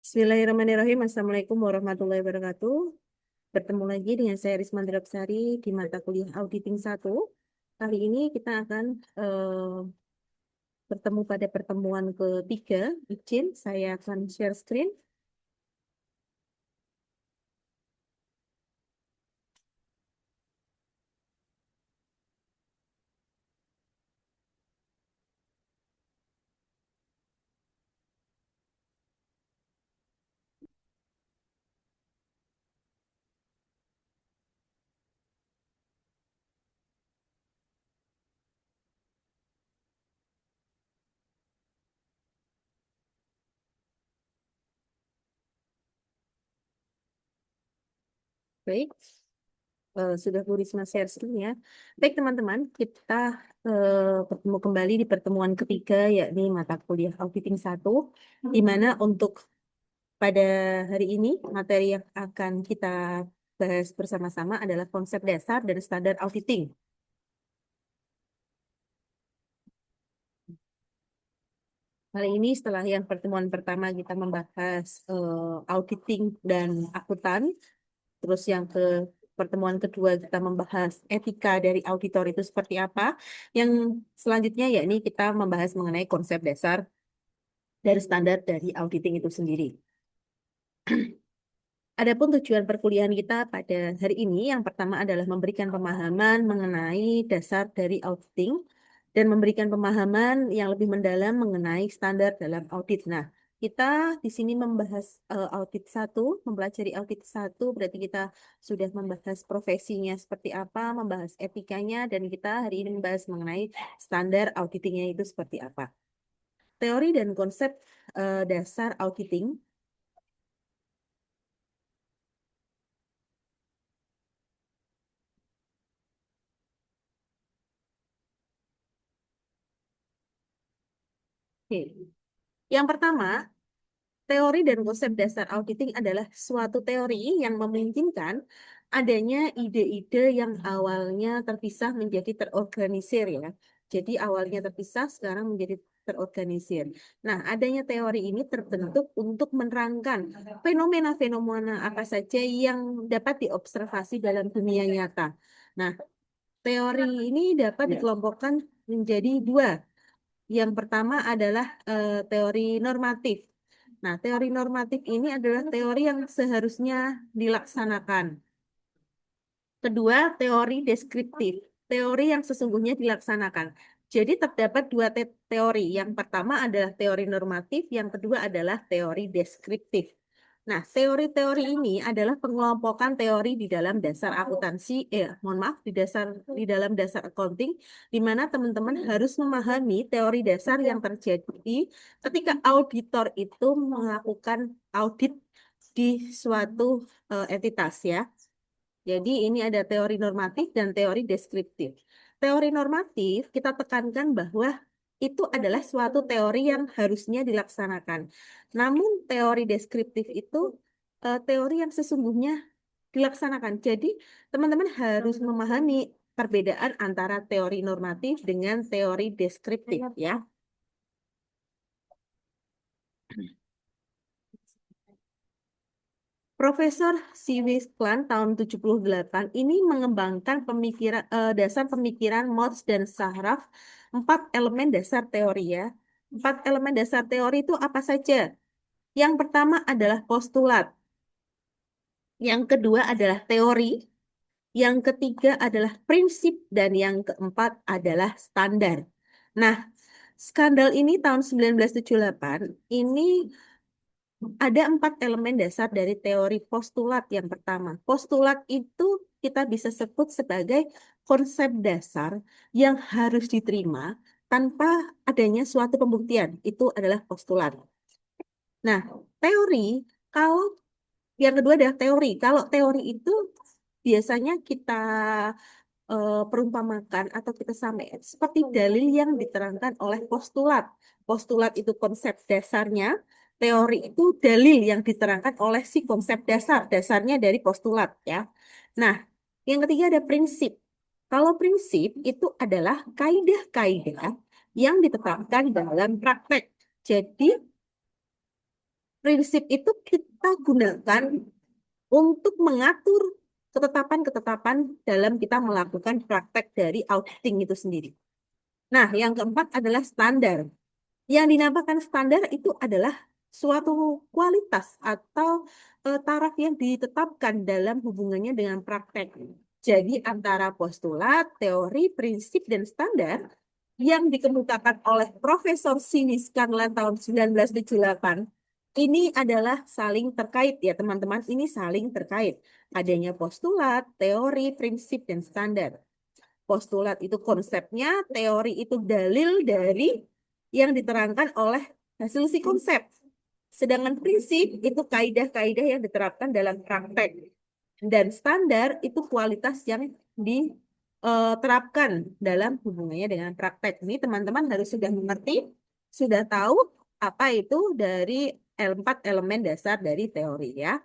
Bismillahirrahmanirrahim. Assalamualaikum warahmatullahi wabarakatuh. Bertemu lagi dengan saya Risma Sari di mata kuliah Auditing 1. Kali ini kita akan bertemu pada pertemuan ketiga. Izin, saya akan share screen. Baik, sudah Bu Risma share screen ya. Baik teman-teman, kita bertemu kembali di pertemuan ketiga, yakni mata kuliah Auditing 1, di mana untuk pada hari ini, materi yang akan kita bahas bersama-sama adalah konsep dasar dan standar auditing. Kali ini setelah yang pertemuan pertama kita membahas auditing dan akuntan, terus yang ke pertemuan kedua kita membahas etika dari auditor itu seperti apa. Yang selanjutnya yakni kita membahas mengenai konsep dasar dan standar dari auditing itu sendiri. Adapun tujuan perkuliahan kita pada hari ini, yang pertama adalah memberikan pemahaman mengenai dasar dari auditing dan memberikan pemahaman yang lebih mendalam mengenai standar dalam audit. Nah, kita di sini membahas audit satu, mempelajari audit satu, berarti kita sudah membahas profesinya seperti apa, membahas etikanya, dan kita hari ini membahas mengenai standar auditingnya itu seperti apa. Teori dan konsep dasar auditing. Oke. Yang pertama, teori dan konsep dasar auditing adalah suatu teori yang memungkinkan adanya ide-ide yang awalnya terpisah menjadi terorganisir ya. Jadi awalnya terpisah, sekarang menjadi terorganisir. Nah, adanya teori ini terbentuk untuk menerangkan fenomena-fenomena apa saja yang dapat diobservasi dalam dunia nyata. Nah, teori ini dapat dikelompokkan menjadi dua. Yang pertama adalah teori normatif. Nah, teori normatif ini adalah teori yang seharusnya dilaksanakan. Kedua, teori deskriptif. Teori yang sesungguhnya dilaksanakan. Jadi terdapat dua teori. Yang pertama adalah teori normatif, yang kedua adalah teori deskriptif. Nah, teori-teori ini adalah pengelompokan teori di dalam dasar akuntansi, mohon maaf, di dalam dasar accounting, di mana teman-teman harus memahami teori dasar yang terjadi ketika auditor itu melakukan audit di suatu entitas ya. Jadi ini ada teori normatif dan teori deskriptif. Teori normatif kita tekankan bahwa itu adalah suatu teori yang harusnya dilaksanakan. Namun teori deskriptif itu teori yang sesungguhnya dilaksanakan. Jadi teman-teman harus memahami perbedaan antara teori normatif dengan teori deskriptif ya. Profesor Siwis Klan tahun 78 ini mengembangkan pemikiran dasar pemikiran Motz dan Sahraf, empat elemen dasar teori ya. Empat elemen dasar teori itu apa saja? Yang pertama adalah postulat, yang kedua adalah teori, yang ketiga adalah prinsip, dan yang keempat adalah standar. Nah, skandal ini tahun 1978 ini ada empat elemen dasar dari teori postulat. Yang pertama, postulat itu kita bisa sebut sebagai konsep dasar yang harus diterima tanpa adanya suatu pembuktian. Itu adalah postulat. Nah, teori, kalau yang kedua adalah teori. Kalau teori itu biasanya kita perumpamakan atau kita samakan seperti dalil yang diterangkan oleh postulat. Postulat itu konsep dasarnya, teori itu dalil yang diterangkan oleh si konsep dasar, dasarnya dari postulat ya. Nah, yang ketiga ada prinsip. Kalau prinsip itu adalah kaidah-kaidah yang ditetapkan dalam praktek. Jadi Prinsip itu kita gunakan untuk mengatur ketetapan-ketetapan dalam kita melakukan praktek dari auditing itu sendiri. Nah, yang keempat adalah standar. Yang dinamakan standar itu adalah suatu kualitas atau taraf yang ditetapkan dalam hubungannya dengan praktek. Jadi antara postulat, teori, prinsip, dan standar yang dikemukakan oleh Profesor Sinis Scanlan tahun 1978 ini adalah saling terkait ya teman-teman. Ini saling terkait. Adanya postulat, teori, prinsip, dan standar. Postulat itu konsepnya, teori itu dalil dari yang diterangkan oleh hasil si konsep. Sedangkan prinsip itu kaidah-kaidah yang diterapkan dalam praktek. Dan standar itu kualitas yang diterapkan dalam hubungannya dengan praktek. Ini teman-teman harus sudah mengerti, sudah tahu apa itu dari empat elemen dasar dari teori ya.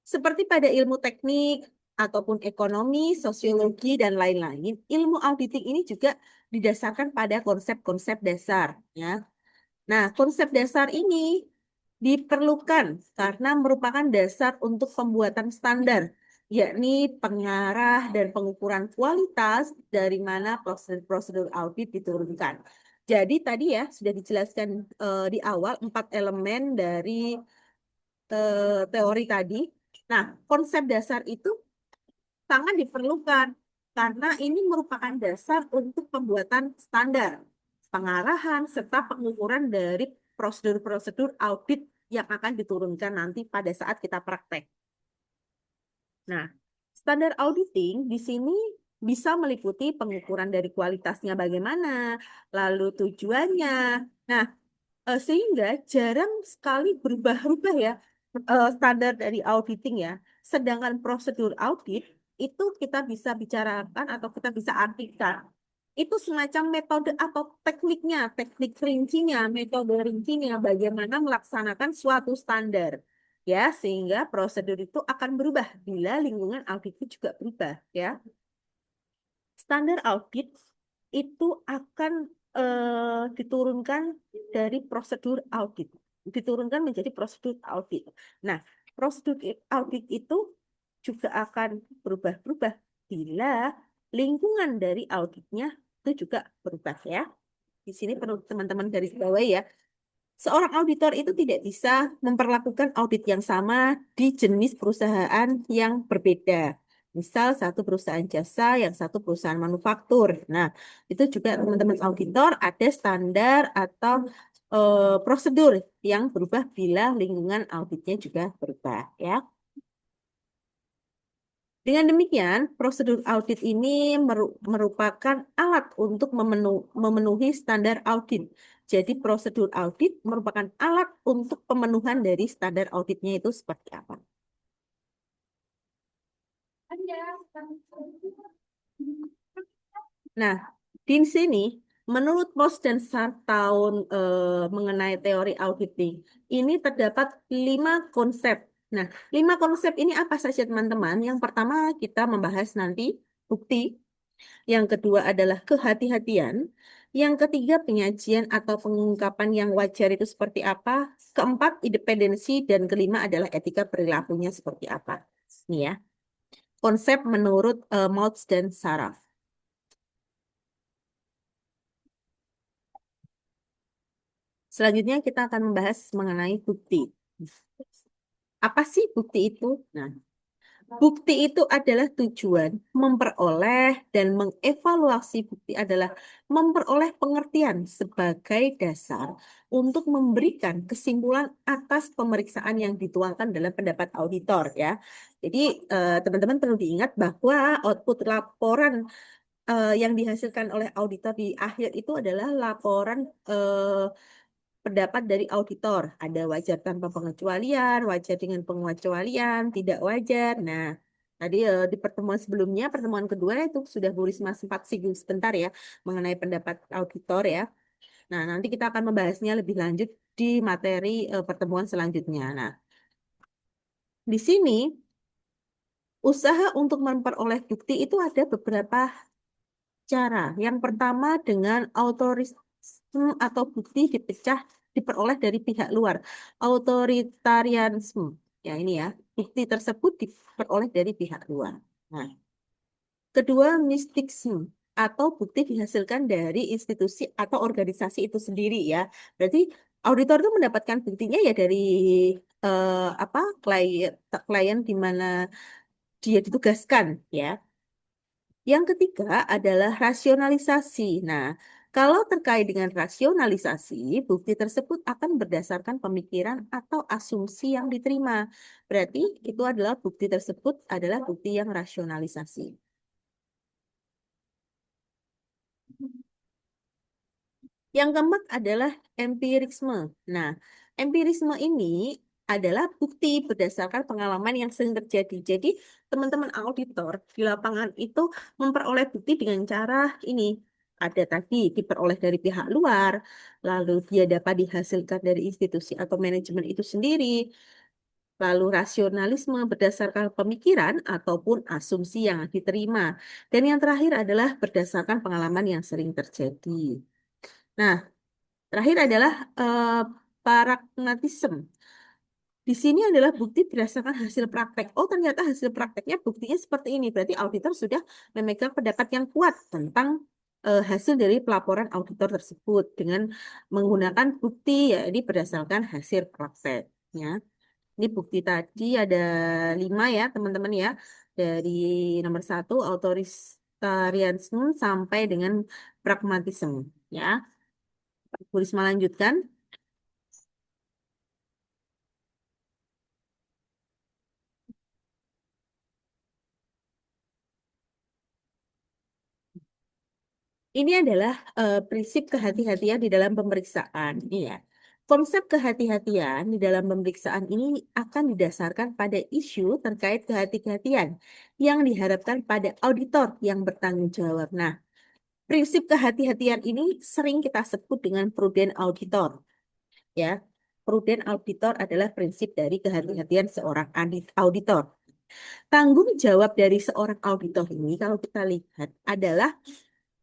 Seperti pada ilmu teknik ataupun ekonomi, sosiologi, dan lain-lain, ilmu auditing ini juga didasarkan pada konsep-konsep dasar. Ya. Nah, konsep dasar ini diperlukan karena merupakan dasar untuk pembuatan standar, yakni pengarah dan pengukuran kualitas dari mana prosedur-prosedur audit diturunkan. Jadi tadi ya sudah dijelaskan di awal empat elemen dari teori tadi. Nah, konsep dasar itu sangat diperlukan karena ini merupakan dasar untuk pembuatan standar, pengarahan, serta pengukuran dari prosedur-prosedur audit yang akan diturunkan nanti pada saat kita praktek. Nah, standar auditing di sini bisa meliputi pengukuran dari kualitasnya bagaimana, lalu tujuannya. Nah, sehingga jarang sekali berubah-ubah ya standar dari auditing ya. Sedangkan prosedur audit itu kita bisa bicarakan atau kita bisa artikan. Itu semacam metode atau tekniknya, teknik rincinya, metode rincinya bagaimana melaksanakan suatu standar. Ya, sehingga prosedur itu akan berubah bila lingkungan audit itu juga berubah ya. Standar audit itu akan diturunkan dari prosedur audit, diturunkan menjadi prosedur audit. Nah, prosedur audit itu juga akan berubah-berubah bila lingkungan dari auditnya itu juga berubah ya. Di sini perlu teman-teman garis bawahi ya. Seorang auditor itu tidak bisa memperlakukan audit yang sama di jenis perusahaan yang berbeda. Misal satu perusahaan jasa, yang satu perusahaan manufaktur. Nah, itu juga teman-teman auditor ada standar atau prosedur yang berubah bila lingkungan auditnya juga berubah, ya. Dengan demikian, prosedur audit ini merupakan alat untuk memenuhi standar audit. Jadi, prosedur audit merupakan alat untuk pemenuhan dari standar auditnya itu seperti apa. Nah, di sini, menurut Moss dan Sharp tahun mengenai teori auditing, ini terdapat 5 konsep. Nah, 5 konsep ini apa saja teman-teman? Yang pertama kita membahas nanti bukti. Yang kedua adalah kehati-hatian. Yang ketiga, penyajian atau pengungkapan yang wajar itu seperti apa. Keempat, independensi. Dan kelima adalah etika perilakunya seperti apa. Ini ya, konsep menurut Maltz dan Saraf. Selanjutnya kita akan membahas mengenai bukti. Apa sih bukti itu? Nah, bukti itu adalah tujuan memperoleh dan mengevaluasi bukti adalah memperoleh pengertian sebagai dasar untuk memberikan kesimpulan atas pemeriksaan yang dituangkan dalam pendapat auditor ya. Jadi teman-teman perlu diingat bahwa output laporan yang dihasilkan oleh auditor di akhir itu adalah laporan pendapat dari auditor. Ada wajar tanpa pengecualian, wajar dengan pengecualian, tidak wajar. Nah, tadi di pertemuan sebelumnya, pertemuan kedua itu sudah Bu Risma sempat singgung sebentar ya mengenai pendapat auditor ya. Nah, nanti kita akan membahasnya lebih lanjut di materi pertemuan selanjutnya. Nah, di sini usaha untuk memperoleh bukti itu ada beberapa cara. Yang pertama dengan atau bukti diperoleh dari pihak luar. Authoritarianisme. Ya ini ya, bukti tersebut diperoleh dari pihak luar. Nah, kedua, mistisisme atau bukti dihasilkan dari institusi atau organisasi itu sendiri ya. Berarti auditor itu mendapatkan buktinya ya dari apa klien di mana dia ditugaskan ya. Yang ketiga adalah rasionalisasi. Nah, kalau terkait dengan rasionalisasi, bukti tersebut akan berdasarkan pemikiran atau asumsi yang diterima. Berarti itu adalah bukti tersebut adalah bukti yang rasionalisasi. Yang keempat adalah empirisme. Nah, empirisme ini adalah bukti berdasarkan pengalaman yang sering terjadi. Jadi, teman-teman auditor di lapangan itu memperoleh bukti dengan cara ini. Ada tadi diperoleh dari pihak luar, lalu dia dapat dihasilkan dari institusi atau manajemen itu sendiri, lalu rasionalisme berdasarkan pemikiran ataupun asumsi yang diterima. Dan yang terakhir adalah berdasarkan pengalaman yang sering terjadi. Nah, terakhir adalah pragmatisme. Di sini adalah bukti berdasarkan hasil praktek. Oh, ternyata hasil prakteknya buktinya seperti ini. Berarti auditor sudah memegang pendapat yang kuat tentang hasil dari pelaporan auditor tersebut dengan menggunakan bukti, ya, ini berdasarkan hasil prakteknya. Ini bukti tadi ada 5 ya, teman-teman ya. Dari nomor 1, authoritarianisme sampai dengan pragmatisme. Ya, Bu Risma lanjutkan. Ini adalah prinsip kehati-hatian di dalam pemeriksaan. Ini ya. Konsep kehati-hatian di dalam pemeriksaan ini akan didasarkan pada isu terkait kehati-hatian yang diharapkan pada auditor yang bertanggung jawab. Nah, prinsip kehati-hatian ini sering kita sebut dengan prudent auditor. Ya, prudent auditor adalah prinsip dari kehati-hatian seorang auditor. Tanggung jawab dari seorang auditor ini, kalau kita lihat, adalah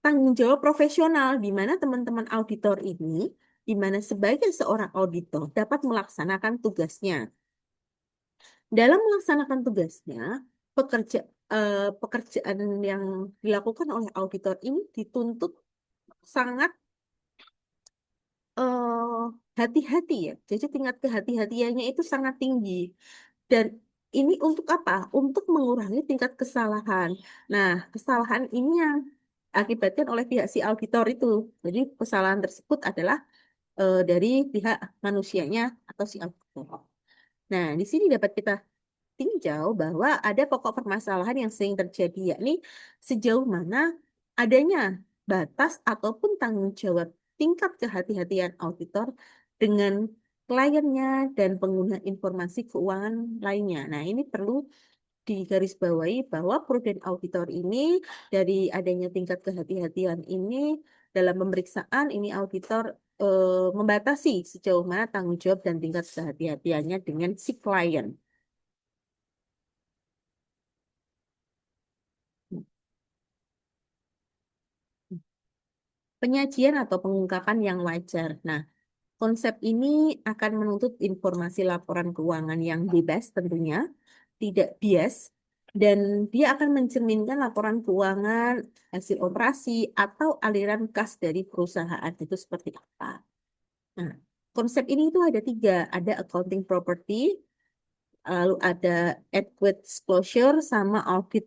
tanggung jawab profesional di mana teman-teman auditor ini, di mana sebagai seorang auditor dapat melaksanakan tugasnya. Dalam melaksanakan tugasnya, pekerja, pekerjaan yang dilakukan oleh auditor ini dituntut sangat eh, hati-hati ya. Jadi tingkat kehati-hatiannya itu sangat tinggi. Dan ini untuk apa? Untuk mengurangi tingkat kesalahan. Nah, kesalahan ini yang akibatkan oleh pihak si auditor itu. Jadi kesalahan tersebut adalah dari pihak manusianya atau si auditor. Nah, di sini dapat kita tinjau bahwa ada pokok permasalahan yang sering terjadi, yakni sejauh mana adanya batas ataupun tanggung jawab tingkat kehati-hatian auditor dengan kliennya dan pengguna informasi keuangan lainnya. Nah, ini perlu digarisbawahi bahwa prudent auditor ini dari adanya tingkat kehati-hatian ini dalam pemeriksaan ini auditor membatasi sejauh mana tanggung jawab dan tingkat kehati-hatiannya dengan si klien. Penyajian atau pengungkapan yang wajar. Nah, konsep ini akan menuntut informasi laporan keuangan yang bebas tentunya, tidak bias, dan dia akan mencerminkan laporan keuangan, hasil operasi, atau aliran kas dari perusahaan itu seperti apa. Nah, konsep ini itu ada 3, ada accounting property, lalu ada adequate disclosure sama audit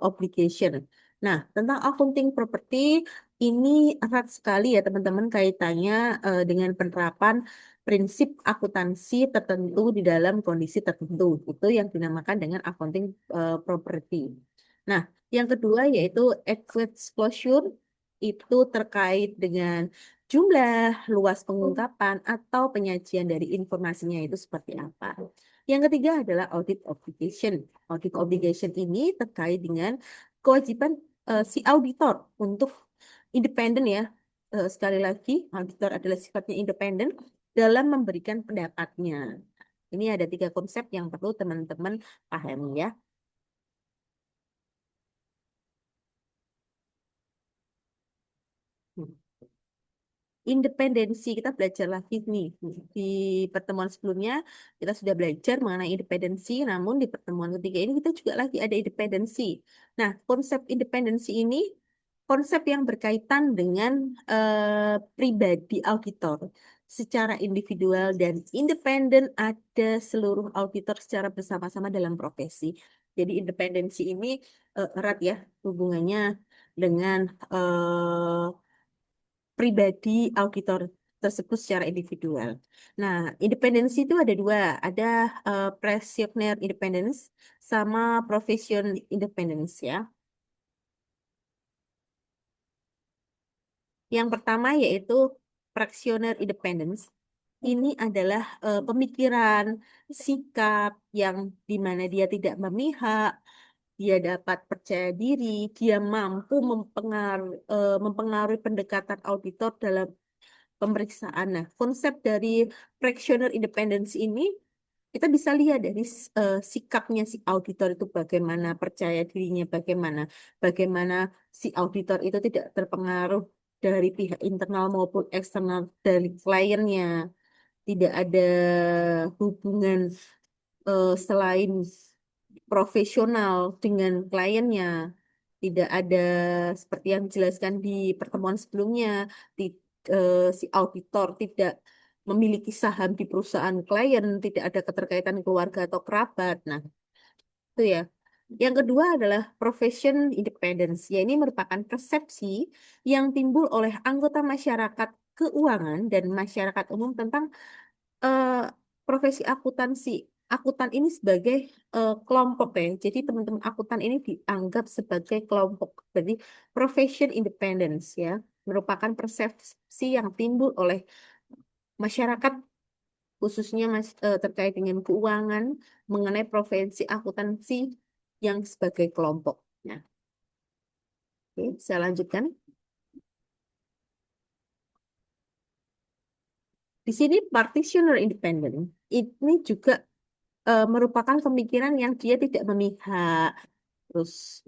obligation. Nah, tentang accounting property ini erat sekali ya teman-teman kaitannya dengan penerapan prinsip akuntansi tertentu di dalam kondisi tertentu. Itu yang dinamakan dengan accounting property. Nah, yang kedua yaitu adequate disclosure itu terkait dengan jumlah, luas pengungkapan, atau penyajian dari informasinya itu seperti apa. Yang ketiga adalah audit obligation. Audit obligation ini terkait dengan kewajiban si auditor untuk independen ya. Sekali lagi, auditor adalah sifatnya independen dalam memberikan pendapatnya. Ini ada 3 konsep yang perlu teman-teman pahami ya. independensi. Kita belajar lagi nih di pertemuan sebelumnya kita sudah belajar mengenai independensi, namun di pertemuan ketiga ini kita juga lagi ada independensi. Nah, konsep independensi ini konsep yang berkaitan dengan pribadi auditor secara individual dan independen ada seluruh auditor secara bersama-sama dalam profesi. Jadi independensi ini erat ya hubungannya dengan eh, pribadi auditor tersebut secara individual. Nah, independensi itu ada dua, ada practitioner independence sama profession independence ya. Yang pertama yaitu practitioner independence. Ini adalah pemikiran, sikap yang di mana dia tidak memihak, dia dapat percaya diri, dia mampu mempengaruhi pendekatan auditor dalam pemeriksaan. Nah, konsep dari fractional independence ini kita bisa lihat dari sikapnya si auditor itu bagaimana, percaya dirinya bagaimana, bagaimana si auditor itu tidak terpengaruh dari pihak internal maupun eksternal dari kliennya, tidak ada hubungan selain profesional dengan kliennya. Tidak ada seperti yang dijelaskan di pertemuan sebelumnya, ti- si auditor tidak memiliki saham di perusahaan klien, tidak ada keterkaitan keluarga atau kerabat. Nah, itu ya. Yang kedua adalah profession independence, ya ini merupakan persepsi yang timbul oleh anggota masyarakat keuangan dan masyarakat umum tentang eh, profesi akuntansi. Akuntan ini sebagai kelompok ya. Jadi teman-teman akuntan ini dianggap sebagai kelompok. Jadi profession independence ya merupakan persepsi yang timbul oleh masyarakat khususnya terkait dengan keuangan mengenai profesi akuntansi yang sebagai kelompok. Nah, oke, saya lanjutkan. Di sini partitioner independent ini juga merupakan pemikiran yang dia tidak memihak, terus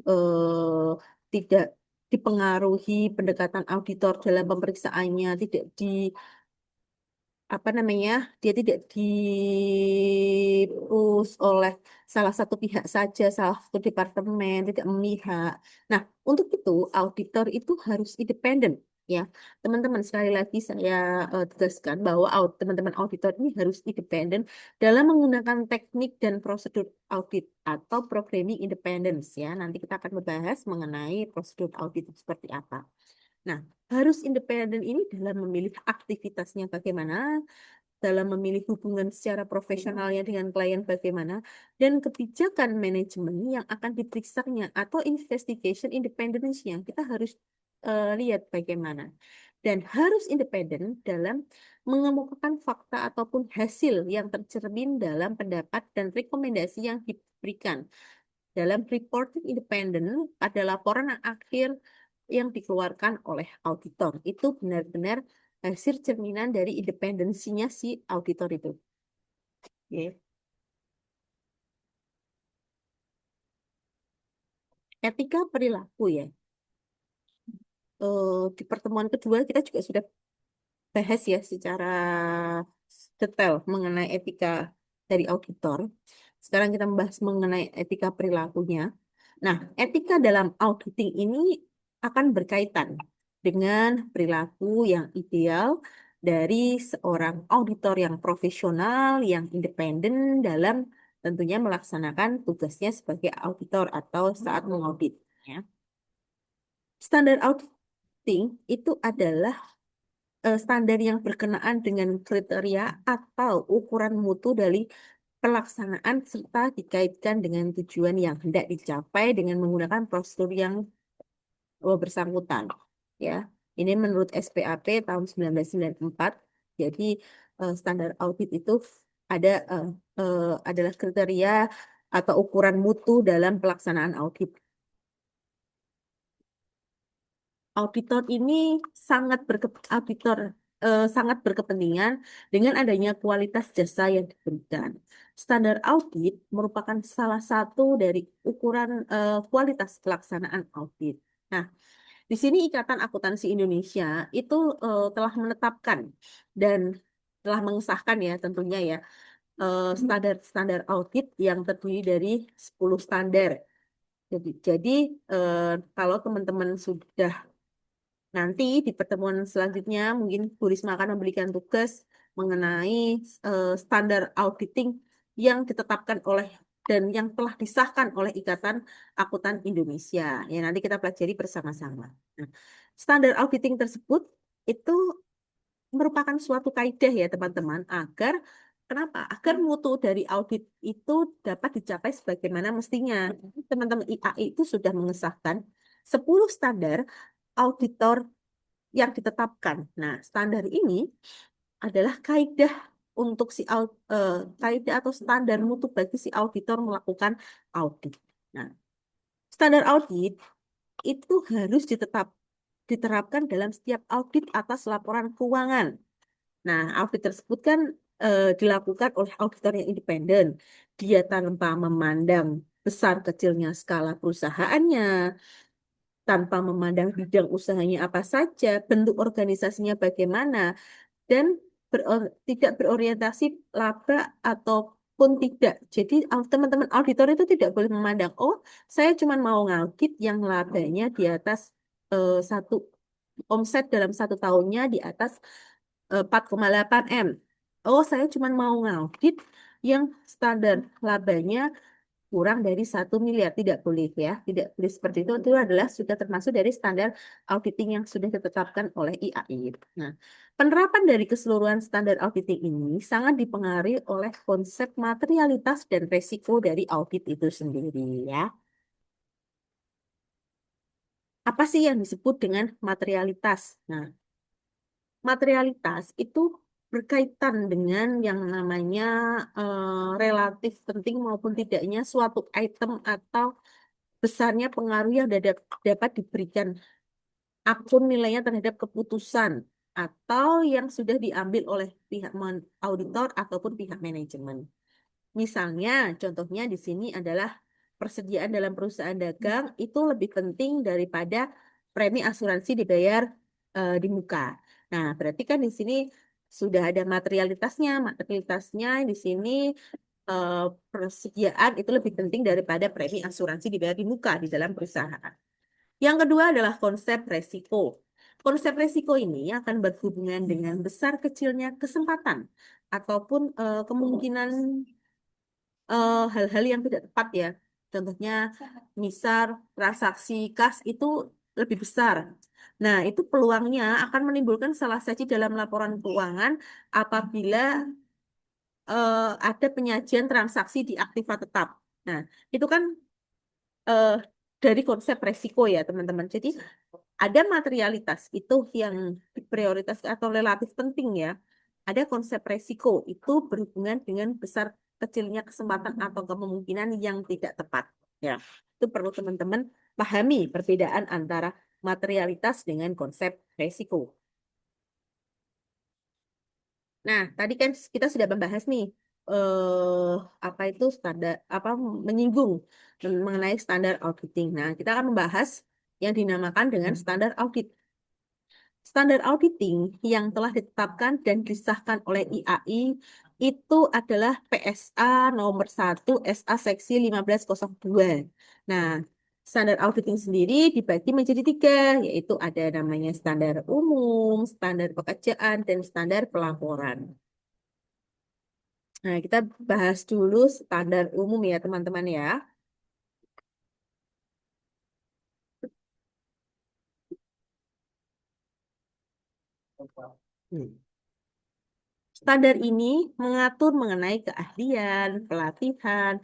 tidak dipengaruhi pendekatan auditor dalam pemeriksaannya, tidak di apa namanya, dia tidak dipus oleh salah satu pihak saja, salah satu departemen, tidak memihak. Nah, untuk itu auditor itu harus independen. Ya, teman-teman sekali lagi saya tegaskan bahwa teman-teman auditor ini harus independen dalam menggunakan teknik dan prosedur audit atau programming independence ya. Nanti kita akan membahas mengenai prosedur audit itu seperti apa. Nah, harus independen ini dalam memilih aktivitasnya bagaimana, dalam memilih hubungan secara profesionalnya dengan klien bagaimana, dan kebijakan manajemen yang akan diperiksanya atau investigation independence-nya. Kita harus lihat bagaimana. Dan harus independen dalam mengemukakan fakta ataupun hasil yang tercermin dalam pendapat dan rekomendasi yang diberikan dalam reporting independen pada laporan akhir yang dikeluarkan oleh auditor. Itu benar-benar hasil cerminan dari independensinya si auditor itu. Oke. Etika perilaku ya. Di pertemuan kedua kita juga sudah bahas ya secara detail mengenai etika dari auditor. Sekarang kita membahas mengenai etika perilakunya. Nah, etika dalam auditing ini akan berkaitan dengan perilaku yang ideal dari seorang auditor yang profesional, yang independen dalam tentunya melaksanakan tugasnya sebagai auditor atau saat mengaudit. Ya. Standar auditing itu adalah standar yang berkenaan dengan kriteria atau ukuran mutu dari pelaksanaan serta dikaitkan dengan tujuan yang hendak dicapai dengan menggunakan prosedur yang bersangkutan. Ya, ini menurut SPAP tahun 1994. Jadi standar audit itu ada adalah kriteria atau ukuran mutu dalam pelaksanaan audit. Auditor ini auditor sangat berkepentingan dengan adanya kualitas jasa yang diberikan. Standar audit merupakan salah satu dari ukuran kualitas pelaksanaan audit. Nah, Di sini Ikatan Akuntansi Indonesia itu telah menetapkan dan telah mengesahkan ya tentunya ya standar-standar audit yang terdiri dari 10 standar. Jadi kalau teman-teman sudah nanti di pertemuan selanjutnya mungkin Bu Risma akan memberikan tugas mengenai standar auditing yang ditetapkan oleh dan yang telah disahkan oleh Ikatan Akuntan Indonesia. Ya, nanti kita pelajari bersama-sama. Nah, standar auditing tersebut itu merupakan suatu kaidah ya teman-teman agar kenapa? Agar mutu dari audit itu dapat dicapai sebagaimana mestinya. Teman-teman IAI itu sudah mengesahkan 10 standar auditor yang ditetapkan. Nah, standar ini adalah kaidah untuk kaidah atau standar mutu bagi si auditor melakukan audit. Nah, standar audit itu harus diterapkan dalam setiap audit atas laporan keuangan. Nah, audit tersebut kan dilakukan oleh auditor yang independen. Dia tanpa memandang besar kecilnya skala perusahaannya, tanpa memandang bidang usahanya apa saja, bentuk organisasinya bagaimana, dan tidak berorientasi laba ataupun tidak. Jadi teman-teman auditor itu tidak boleh memandang, oh saya cuma mau ngaudit yang labanya di atas satu omset dalam satu tahunnya di atas 4,8 M. Oh saya cuma mau ngaudit yang standar labanya kurang dari 1 miliar. Tidak boleh ya, tidak boleh seperti itu. Itu adalah sudah termasuk dari standar auditing yang sudah ditetapkan oleh IAI. Nah, penerapan dari keseluruhan standar auditing ini sangat dipengaruhi oleh konsep materialitas dan resiko dari audit itu sendiri ya. Apa sih yang disebut dengan materialitas? Nah, materialitas itu berkaitan dengan yang namanya relatif penting maupun tidaknya suatu item atau besarnya pengaruh yang dapat diberikan akun nilainya terhadap keputusan atau yang sudah diambil oleh pihak auditor ataupun pihak manajemen. Misalnya, contohnya di sini adalah persediaan dalam perusahaan dagang itu lebih penting daripada premi asuransi dibayar di muka. Nah, berarti kan di sini sudah ada materialitasnya. Materialitasnya di sini eh, persediaan itu lebih penting daripada premi asuransi dibayar di muka di dalam perusahaan. Yang kedua adalah konsep resiko. Konsep resiko ini akan berhubungan dengan besar kecilnya kesempatan ataupun kemungkinan hal-hal yang tidak tepat ya. Contohnya, misal transaksi kas itu lebih besar. Nah, itu peluangnya akan menimbulkan salah saji dalam laporan keuangan apabila ada penyajian transaksi di aktiva tetap. Nah, itu kan eh, dari konsep resiko ya, teman-teman. Jadi, ada materialitas itu yang prioritas atau relatif penting ya. Ada konsep resiko itu berhubungan dengan besar kecilnya kesempatan atau kemungkinan yang tidak tepat. Ya, itu perlu teman-teman pahami perbedaan antara materialitas dengan konsep resiko. Nah, tadi kan kita sudah membahas nih apa itu standar apa menyinggung mengenai standar auditing. Nah, kita akan membahas yang dinamakan dengan standar audit. Standar auditing yang telah ditetapkan dan disahkan oleh IAI itu adalah PSA nomor 1 SA seksi 1502. Nah, standar auditing sendiri dibagi menjadi 3, yaitu ada namanya standar umum, standar pekerjaan, dan standar pelaporan. Nah, kita bahas dulu standar umum ya, teman-teman ya. Hmm. Standar ini mengatur mengenai keahlian, pelatihan,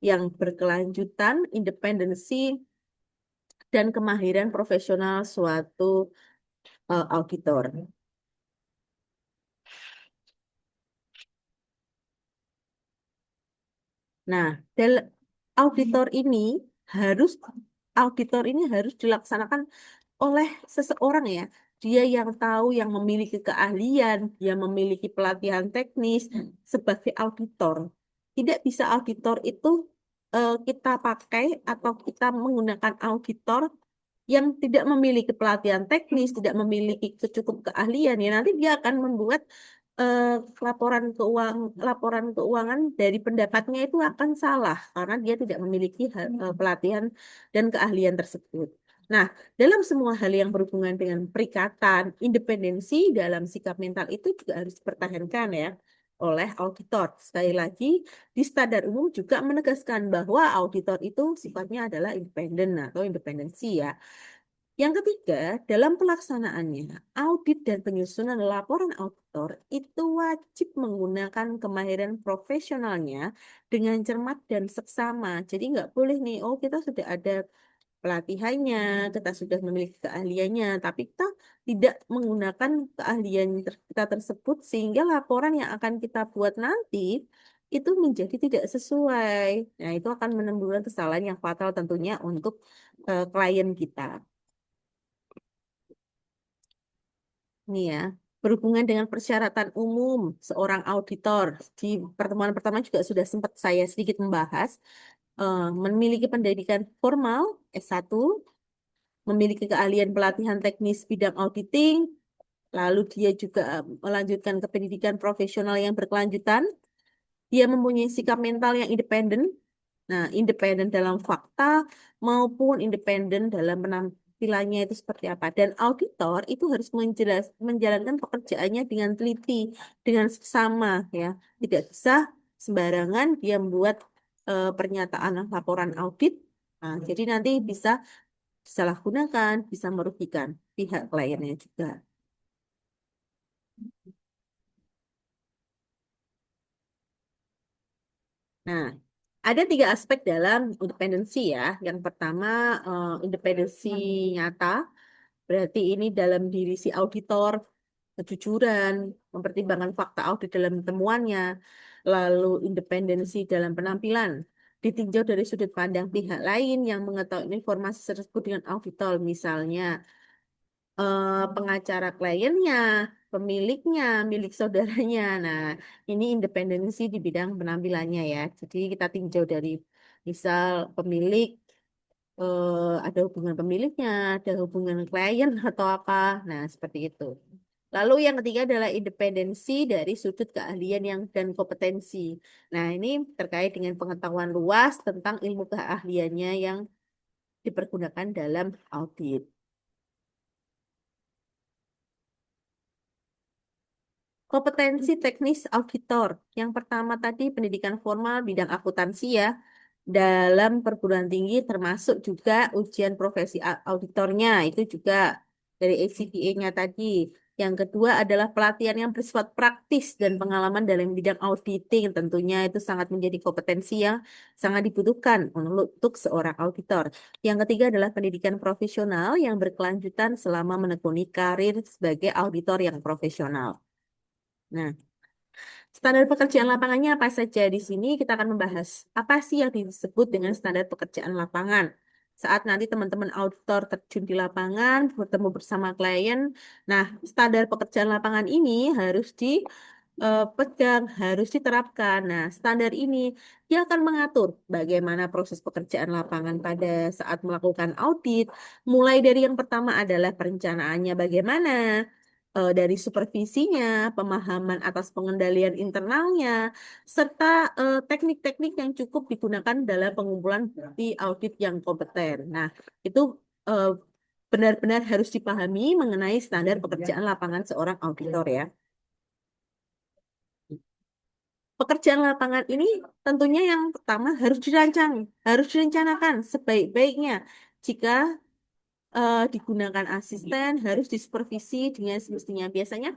yang berkelanjutan, independensi, dan kemahiran profesional suatu auditor. Nah, auditor ini harus auditor ini harus dilaksanakan oleh seseorang ya. Dia yang tahu, yang memiliki keahlian, dia memiliki pelatihan teknis sebagai auditor. Tidak bisa auditor itu kita pakai atau kita menggunakan auditor yang tidak memiliki pelatihan teknis, tidak memiliki cukup keahlian, ya nanti dia akan membuat eh, laporan keuangan dari pendapatnya itu akan salah karena dia tidak memiliki pelatihan dan keahlian tersebut. Nah, dalam semua hal yang berhubungan dengan perikatan, independensi dalam sikap mental itu juga harus dipertahankan ya oleh auditor. Sekali lagi, di standar umum juga menegaskan bahwa auditor itu sifatnya adalah independen atau independensi ya. Yang ketiga, dalam pelaksanaannya, audit dan penyusunan laporan auditor itu wajib menggunakan kemahiran profesionalnya dengan cermat dan seksama. Jadi nggak boleh nih, oh kita sudah ada pelatihannya, kita sudah memiliki keahliannya, tapi kita tidak menggunakan keahlian kita tersebut sehingga laporan yang akan kita buat nanti itu menjadi tidak sesuai. Nah, itu akan menimbulkan kesalahan yang fatal tentunya untuk klien kita. Ini ya, berhubungan dengan persyaratan umum seorang auditor. Di pertemuan pertama juga sudah sempat saya sedikit membahas, memiliki pendidikan formal S1, memiliki keahlian pelatihan teknis bidang auditing, lalu dia juga melanjutkan ke pendidikan profesional yang berkelanjutan, dia mempunyai sikap mental yang independen. Nah, independen dalam fakta maupun independen dalam penampilannya itu seperti apa. Dan auditor itu harus menjalankan pekerjaannya dengan teliti, dengan seksama ya. Tidak bisa sembarangan dia membuat pernyataan laporan audit. Nah, jadi nanti bisa disalahgunakan, bisa merugikan pihak kliennya juga. Nah, ada tiga aspek dalam independensi ya. Yang pertama, independensi nyata. Berarti ini dalam diri si auditor, kejujuran, mempertimbangkan fakta audit dalam temuannya, lalu independensi dalam penampilan, ditinjau dari sudut pandang pihak lain yang mengetahui informasi tersebut dengan auditor, misalnya pengacara kliennya, pemiliknya, milik saudaranya. Nah, ini independensi di bidang penampilannya ya. Jadi kita tinjau dari misal pemilik, ada hubungan pemiliknya, ada hubungan klien atau apa. Nah, seperti itu. Lalu yang ketiga adalah independensi dari sudut keahlian yang dan kompetensi. Nah, ini terkait dengan pengetahuan luas tentang ilmu keahliannya yang dipergunakan dalam audit. Kompetensi teknis auditor. Yang pertama tadi pendidikan formal bidang akuntansi ya. Dalam perguruan tinggi termasuk juga ujian profesi auditornya. Itu juga dari ACPA-nya tadi. Yang kedua adalah pelatihan yang bersifat praktis dan pengalaman dalam bidang auditing. Tentunya itu sangat menjadi kompetensi yang sangat dibutuhkan untuk seorang auditor. Yang ketiga adalah pendidikan profesional yang berkelanjutan selama menekuni karir sebagai auditor yang profesional. Nah, standar pekerjaan lapangannya apa saja? Di sini kita akan membahas apa sih yang disebut dengan standar pekerjaan lapangan. Saat nanti teman-teman auditor terjun di lapangan, bertemu bersama klien, nah standar pekerjaan lapangan ini harus dipegang, harus diterapkan. Nah, standar ini dia akan mengatur bagaimana proses pekerjaan lapangan pada saat melakukan audit. Mulai dari yang pertama adalah perencanaannya bagaimana, dari supervisinya, pemahaman atas pengendalian internalnya, serta teknik-teknik yang cukup digunakan dalam pengumpulan bukti audit yang kompeten. Nah, itu eh, benar-benar harus dipahami mengenai standar pekerjaan lapangan seorang auditor ya. Pekerjaan lapangan ini tentunya yang pertama harus dirancang, harus direncanakan sebaik-baiknya. Jika digunakan asisten, harus disupervisi dengan semestinya. Biasanya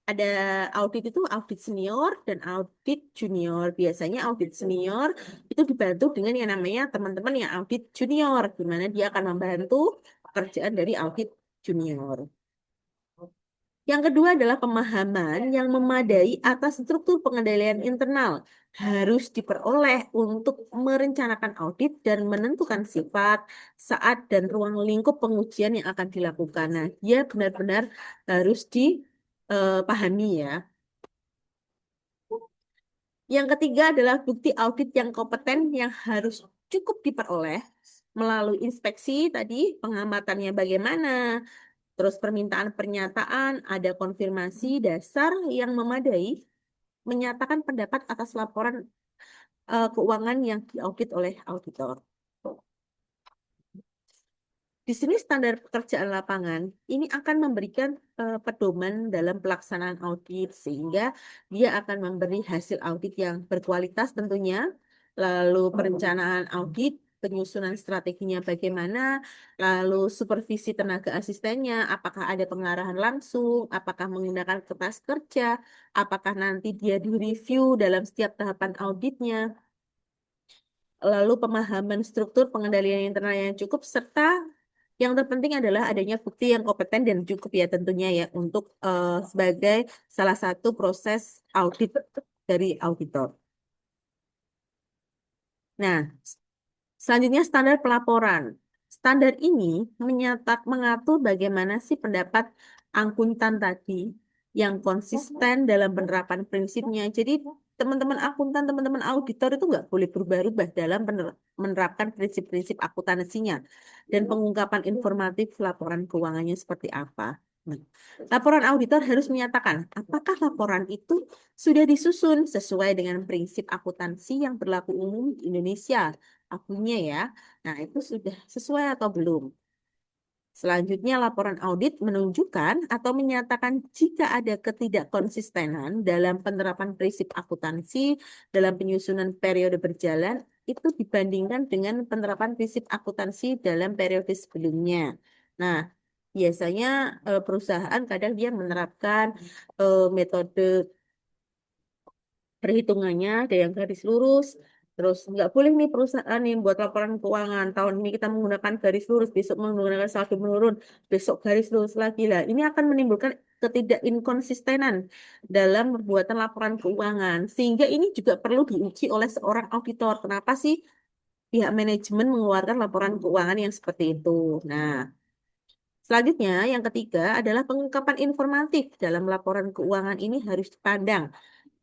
ada audit itu audit senior dan audit junior. Biasanya audit senior itu dibantu dengan yang namanya teman-teman yang audit junior, di mana dia akan membantu pekerjaan dari audit junior. Yang kedua adalah pemahaman yang memadai atas struktur pengendalian internal harus diperoleh untuk merencanakan audit dan menentukan sifat, saat, dan ruang lingkup pengujian yang akan dilakukan. Nah, dia benar-benar harus dipahami ya. Yang ketiga adalah bukti audit yang kompeten yang harus cukup diperoleh. melalui inspeksi tadi, pengamatannya bagaimana, terus permintaan pernyataan, ada konfirmasi dasar yang memadai, menyatakan pendapat atas laporan keuangan yang diaudit oleh auditor. Di sini standar pekerjaan lapangan ini akan memberikan pedoman dalam pelaksanaan audit sehingga dia akan memberi hasil audit yang berkualitas tentunya, lalu perencanaan audit, penyusunan strateginya bagaimana, lalu supervisi tenaga asistennya, apakah ada pengarahan langsung, apakah menggunakan kertas kerja, apakah nanti dia direview dalam setiap tahapan auditnya, lalu pemahaman struktur pengendalian internal yang cukup, serta yang terpenting adalah adanya bukti yang kompeten dan cukup ya tentunya ya untuk sebagai salah satu proses audit dari auditor. Nah, selanjutnya standar pelaporan. Standar ini mengatur bagaimana sih pendapat akuntan tadi yang konsisten dalam penerapan prinsipnya. Jadi teman-teman akuntan, teman-teman auditor itu nggak boleh berubah-ubah dalam menerapkan prinsip-prinsip akuntansinya dan pengungkapan informatif laporan keuangannya seperti apa. Nah, laporan auditor harus menyatakan apakah laporan itu sudah disusun sesuai dengan prinsip akuntansi yang berlaku umum di Indonesia. Akunya ya. Nah, itu sudah sesuai atau belum? Selanjutnya, laporan audit menunjukkan atau menyatakan jika ada ketidakkonsistenan dalam penerapan prinsip akuntansi dalam penyusunan periode berjalan, itu dibandingkan dengan penerapan prinsip akuntansi dalam periode sebelumnya. Nah, biasanya perusahaan kadang dia menerapkan metode perhitungannya ada yang garis lurus, terus nggak boleh nih perusahaan nih buat laporan keuangan tahun ini kita menggunakan garis lurus, besok menggunakan saldo menurun, besok garis lurus lagi lah. Ini akan menimbulkan ketidakinkonsistenan dalam pembuatan laporan keuangan, sehingga ini juga perlu diuji oleh seorang auditor. Kenapa sih pihak manajemen mengeluarkan laporan keuangan yang seperti itu? Nah, selanjutnya, yang ketiga adalah pengungkapan informatif dalam laporan keuangan ini harus dipandang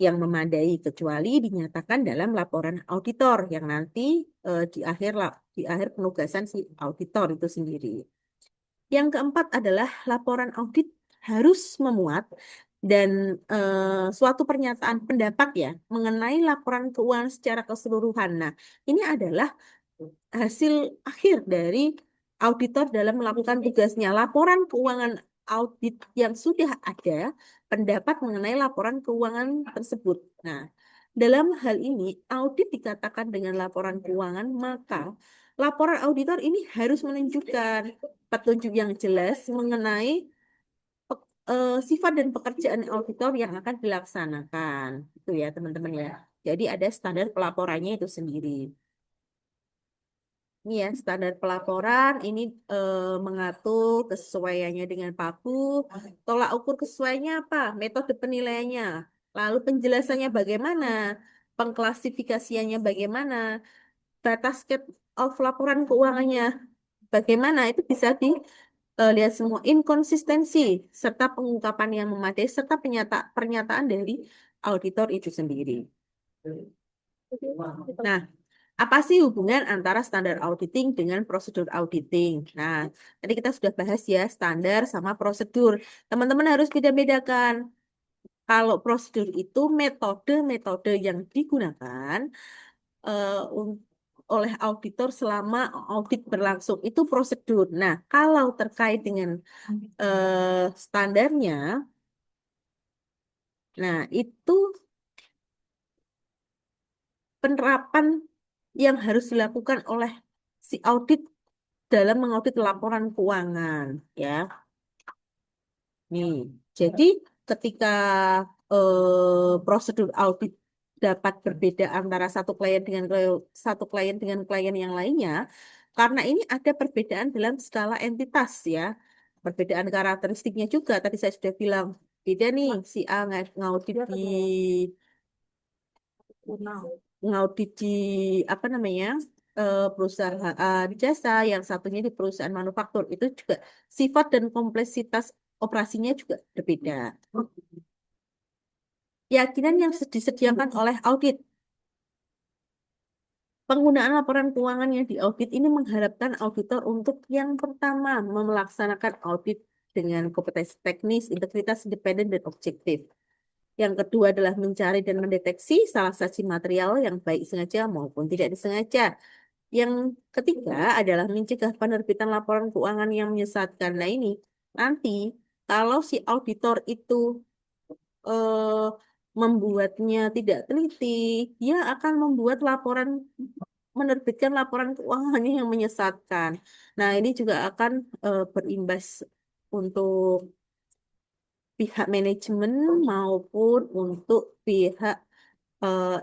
yang memadai kecuali dinyatakan dalam laporan auditor yang nanti di akhir penugasan si auditor itu sendiri. Yang keempat adalah laporan audit harus memuat dan suatu pernyataan pendapat ya mengenai laporan keuangan secara keseluruhan. Nah, ini adalah hasil akhir dari auditor dalam melakukan tugasnya. Laporan keuangan audit yang sudah ada, pendapat mengenai laporan keuangan tersebut. Nah, dalam hal ini, audit dikatakan dengan laporan keuangan, maka laporan auditor ini harus menunjukkan petunjuk yang jelas mengenai sifat dan pekerjaan auditor yang akan dilaksanakan. Itu ya, teman-teman ya. Jadi ada standar pelaporannya itu sendiri. Ini ya, standar pelaporan ini mengatur kesesuaiannya dengan PABU. Tolak ukur kesesuaiannya apa? Metode penilaiannya. Lalu penjelasannya bagaimana? Pengklasifikasiannya bagaimana? Batas cut off laporan keuangannya bagaimana? Itu bisa dilihat semua inkonsistensi serta pengungkapan yang memadai serta pernyataan dari auditor itu sendiri. Nah, apa sih hubungan antara standar auditing dengan prosedur auditing? Nah, tadi kita sudah bahas ya standar sama prosedur. Teman-teman harus beda-bedakan. Kalau prosedur itu metode-metode yang digunakan oleh auditor selama audit berlangsung itu prosedur. Nah, kalau terkait dengan standarnya, nah itu penerapan yang harus dilakukan oleh si audit dalam mengaudit laporan keuangan ya. Nih, jadi ketika prosedur audit dapat berbeda antara satu klien dengan klien yang lainnya, karena ini ada perbedaan dalam skala entitas ya, perbedaan karakteristiknya juga. Tadi saya sudah bilang beda nih, si A ngaudit di ngaudit di apa namanya perusahaan jasa, yang satunya di perusahaan manufaktur itu juga sifat dan kompleksitas operasinya juga berbeda. Keyakinan yang disediakan oleh audit. Penggunaan laporan keuangan yang diaudit ini mengharapkan auditor untuk yang pertama melaksanakan audit dengan kompetensi teknis, integritas, independen, dan objektif. Yang kedua adalah mencari dan mendeteksi salah satu material yang baik sengaja maupun tidak disengaja. Yang ketiga adalah mencegah penerbitan laporan keuangan yang menyesatkan. Nah ini nanti kalau si auditor itu eh, membuatnya tidak teliti, dia akan membuat laporan, menerbitkan laporan keuangannya yang menyesatkan. Nah ini juga akan berimbas untuk pihak manajemen maupun untuk pihak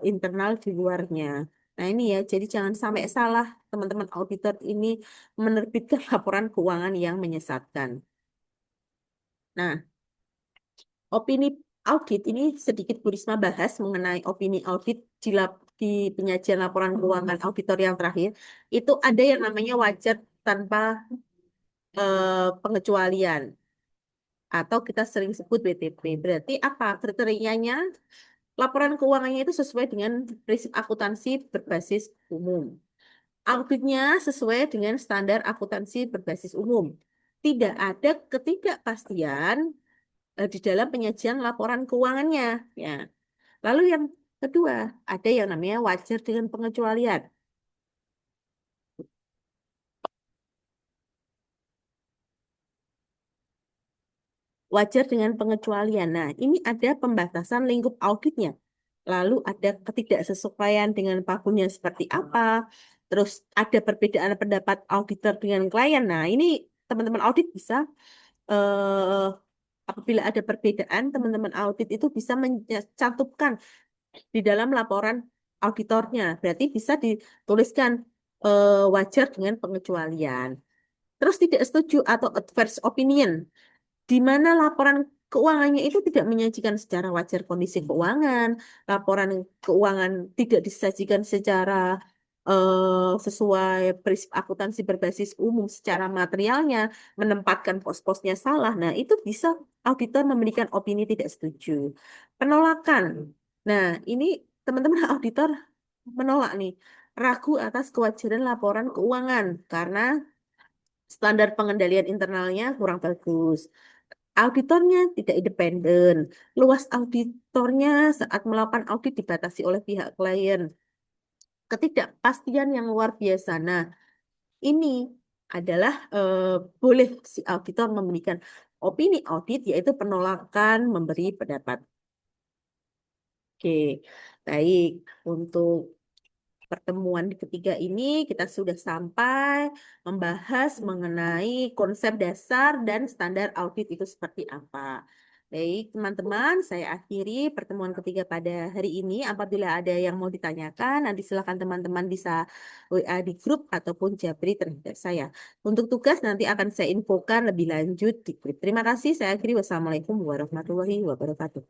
internal di luarnya. Nah, ini ya, jadi jangan sampai salah teman-teman auditor ini menerbitkan laporan keuangan yang menyesatkan. Nah, opini audit ini sedikit Bu Risma bahas mengenai opini audit di penyajian laporan keuangan auditor yang terakhir. Itu ada yang namanya wajar tanpa pengecualian atau kita sering sebut WTP. Berarti apa kriterianya? Laporan keuangannya itu sesuai dengan prinsip akuntansi berbasis umum. Auditnya sesuai dengan standar akuntansi berbasis umum. Tidak ada ketidakpastian di dalam penyajian laporan keuangannya. Ya. Lalu yang kedua, ada yang namanya wajar dengan pengecualian. Wajar dengan pengecualian. Nah, ini ada pembatasan lingkup auditnya. Lalu ada ketidaksesuaian dengan pagunnya seperti apa. Terus ada perbedaan pendapat auditor dengan klien. Nah, ini teman-teman audit bisa eh, apabila ada perbedaan, teman-teman audit itu bisa mencantumkan di dalam laporan auditornya. Berarti bisa dituliskan wajar dengan pengecualian. Terus tidak setuju atau adverse opinion di mana laporan keuangannya itu tidak menyajikan secara wajar kondisi keuangan, laporan keuangan tidak disajikan secara sesuai prinsip akuntansi berbasis umum secara materialnya, menempatkan pos-posnya salah. Nah, itu bisa auditor memberikan opini tidak setuju. Penolakan. Nah, ini teman-teman auditor menolak nih, ragu atas kewajaran laporan keuangan karena standar pengendalian internalnya kurang bagus. Auditornya tidak independen. Luas auditornya saat melakukan audit dibatasi oleh pihak klien. Ketidakpastian yang luar biasa. Nah, ini adalah boleh si auditor memberikan opini audit, yaitu penolakan memberi pendapat. Oke, baik. Untuk pertemuan ketiga ini kita sudah sampai membahas mengenai konsep dasar dan standar audit itu seperti apa. Baik, teman-teman, saya akhiri pertemuan ketiga pada hari ini. Apabila ada yang mau ditanyakan, nanti silakan teman-teman bisa WA di grup ataupun japri terhadap saya. Untuk tugas nanti akan saya infokan lebih lanjut di grup. Terima kasih, saya akhiri. Wassalamualaikum warahmatullahi wabarakatuh.